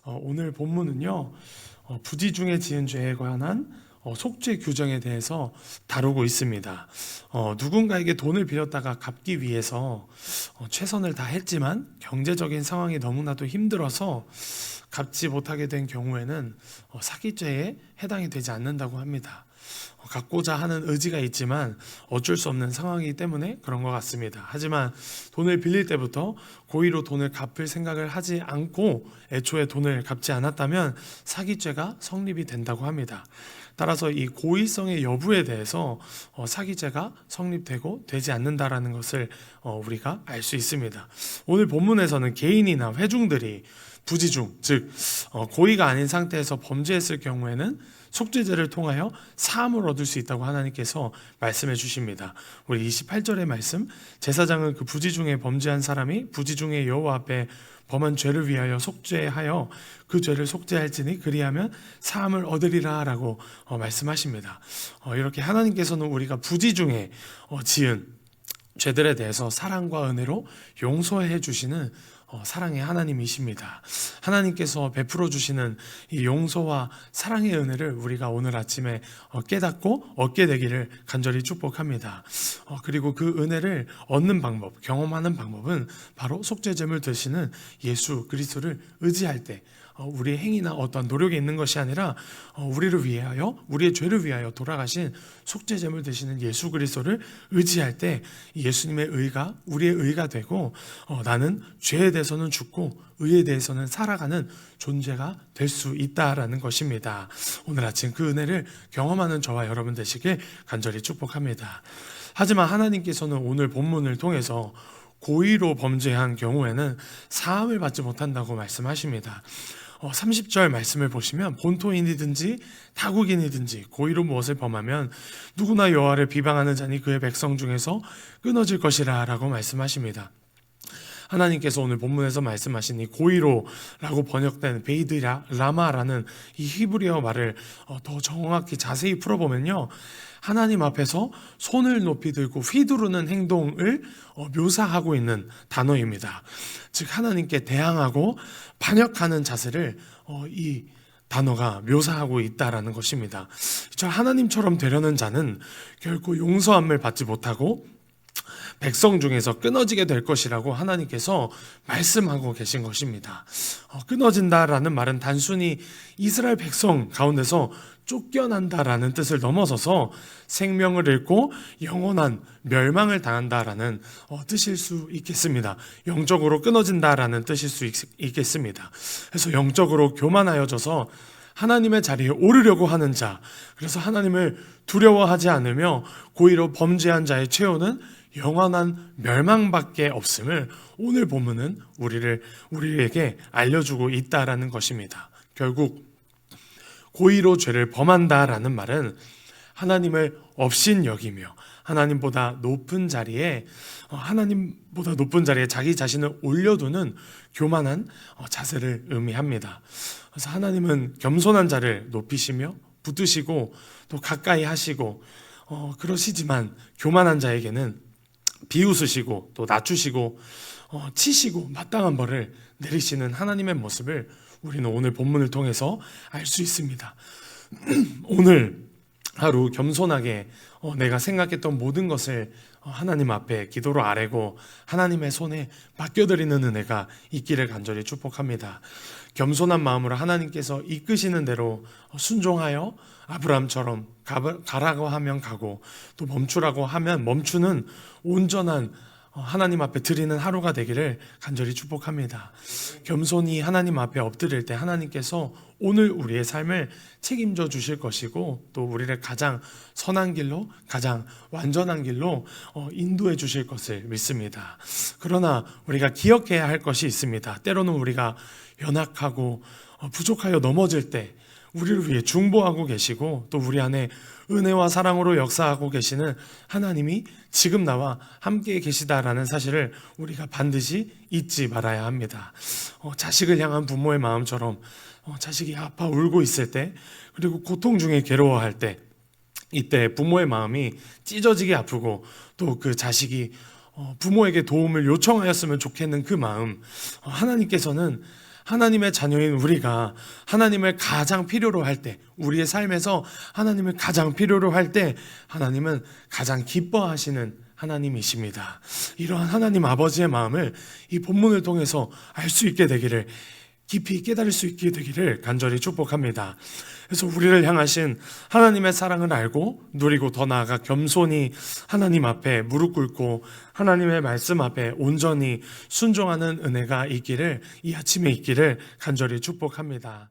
오늘 본문은요, 부지 중에 지은 죄에 관한 속죄 규정에 대해서 다루고 있습니다. 누군가에게 돈을 빌렸다가 갚기 위해서 최선을 다했지만 경제적인 상황이 너무나도 힘들어서 갚지 못하게 된 경우에는 사기죄에 해당이 되지 않는다고 합니다. 갚고자 하는 의지가 있지만 어쩔 수 없는 상황이기 때문에 그런 것 같습니다. 하지만 돈을 빌릴 때부터 고의로 돈을 갚을 생각을 하지 않고 애초에 돈을 갚지 않았다면 사기죄가 성립이 된다고 합니다. 따라서 이 고의성의 여부에 대해서 사기죄가 성립되고 되지 않는다라는 것을 우리가 알 수 있습니다. 오늘 본문에서는 개인이나 회중들이 부지중, 즉 고의가 아닌 상태에서 범죄했을 경우에는 속죄제를 통하여 사함을 얻을 수 있다고 하나님께서 말씀해 주십니다. 우리 28절의 말씀, 제사장은 그 부지중에 범죄한 사람이 부지중에 여호와 앞에 범한 죄를 위하여 속죄하여 그 죄를 속죄할지니 그리하면 사함을 얻으리라 라고 말씀하십니다. 이렇게 하나님께서는 우리가 부지중에 지은 죄들에 대해서 사랑과 은혜로 용서해 주시는 사랑의 하나님이십니다. 하나님께서 베풀어 주시는 이 용서와 사랑의 은혜를 우리가 오늘 아침에 깨닫고 얻게 되기를 간절히 축복합니다. 그리고 그 은혜를 얻는 방법, 경험하는 방법은 바로 속죄제물 되시는 예수 그리스도를 의지할 때 우리의 행위나 어떤 노력이 있는 것이 아니라 우리를 위하여, 우리의 죄를 위하여 돌아가신 속죄제물 되시는 예수 그리스도를 의지할 때 예수님의 의가 우리의 의가 되고 나는 죄에 대해서는 죽고 의에 대해서는 살아가는 존재가 될 수 있다라는 것입니다. 오늘 아침 그 은혜를 경험하는 저와 여러분 되시길 간절히 축복합니다. 하지만 하나님께서는 오늘 본문을 통해서 고의로 범죄한 경우에는 사함을 받지 못한다고 말씀하십니다. 30절 말씀을 보시면 본토인이든지 타국인이든지 고의로 무엇을 범하면 누구나 여호와를 비방하는 자니 그의 백성 중에서 끊어질 것이라 라고 말씀하십니다. 하나님께서 오늘 본문에서 말씀하신 이 고의로라고 번역된 베이드라 라마라는 이 히브리어 말을 더 정확히 자세히 풀어보면요, 하나님 앞에서 손을 높이 들고 휘두르는 행동을 묘사하고 있는 단어입니다. 즉 하나님께 대항하고 반역하는 자세를 이 단어가 묘사하고 있다라는 것입니다. 저 하나님처럼 되려는 자는 결코 용서함을 받지 못하고 백성 중에서 끊어지게 될 것이라고 하나님께서 말씀하고 계신 것입니다. 끊어진다라는 말은 단순히 이스라엘 백성 가운데서 쫓겨난다라는 뜻을 넘어서서 생명을 잃고 영원한 멸망을 당한다라는 뜻일 수 있겠습니다. 영적으로 끊어진다라는 뜻일 수 있겠습니다. 그래서 영적으로 교만하여져서 하나님의 자리에 오르려고 하는 자, 그래서 하나님을 두려워하지 않으며 고의로 범죄한 자의 최후는 영원한 멸망밖에 없음을 오늘 본문은 우리에게 알려주고 있다라는 것입니다. 결국 고의로 죄를 범한다라는 말은 하나님을 업신여기며 하나님보다 높은 자리에 자기 자신을 올려두는 교만한 자세를 의미합니다. 그래서 하나님은 겸손한 자를 높이시며 붙드시고 또 가까이 하시고 그러시지만 교만한 자에게는 비웃으시고 또 낮추시고 치시고 마땅한 벌을 내리시는 하나님의 모습을 우리는 오늘 본문을 통해서 알 수 있습니다. 오늘 하루 겸손하게 내가 생각했던 모든 것을 하나님 앞에 기도로 아뢰고 하나님의 손에 맡겨드리는 은혜가 있기를 간절히 축복합니다. 겸손한 마음으로 하나님께서 이끄시는 대로 순종하여 아브라함처럼 가라고 하면 가고 또 멈추라고 하면 멈추는 온전한 하나님 앞에 드리는 하루가 되기를 간절히 축복합니다. 겸손히 하나님 앞에 엎드릴 때 하나님께서 오늘 우리의 삶을 책임져 주실 것이고 또 우리를 가장 선한 길로, 가장 완전한 길로 인도해 주실 것을 믿습니다. 그러나 우리가 기억해야 할 것이 있습니다. 때로는 우리가 연약하고 부족하여 넘어질 때 우리를 위해 중보하고 계시고 또 우리 안에 은혜와 사랑으로 역사하고 계시는 하나님이 지금 나와 함께 계시다라는 사실을 우리가 반드시 잊지 말아야 합니다. 자식을 향한 부모의 마음처럼 자식이 아파 울고 있을 때, 그리고 고통 중에 괴로워할 때, 이때 부모의 마음이 찢어지게 아프고 또 그 자식이 부모에게 도움을 요청하였으면 좋겠는 그 마음, 하나님께서는 하나님의 자녀인 우리가 하나님을 가장 필요로 할 때, 우리의 삶에서 하나님을 가장 필요로 할 때 하나님은 가장 기뻐하시는 하나님이십니다. 이러한 하나님 아버지의 마음을 이 본문을 통해서 알 수 있게 되기를, 깊이 깨달을 수 있게 되기를 간절히 축복합니다. 그래서 우리를 향하신 하나님의 사랑을 알고 누리고, 더 나아가 겸손히 하나님 앞에 무릎 꿇고 하나님의 말씀 앞에 온전히 순종하는 은혜가 있기를, 이 아침에 있기를 간절히 축복합니다.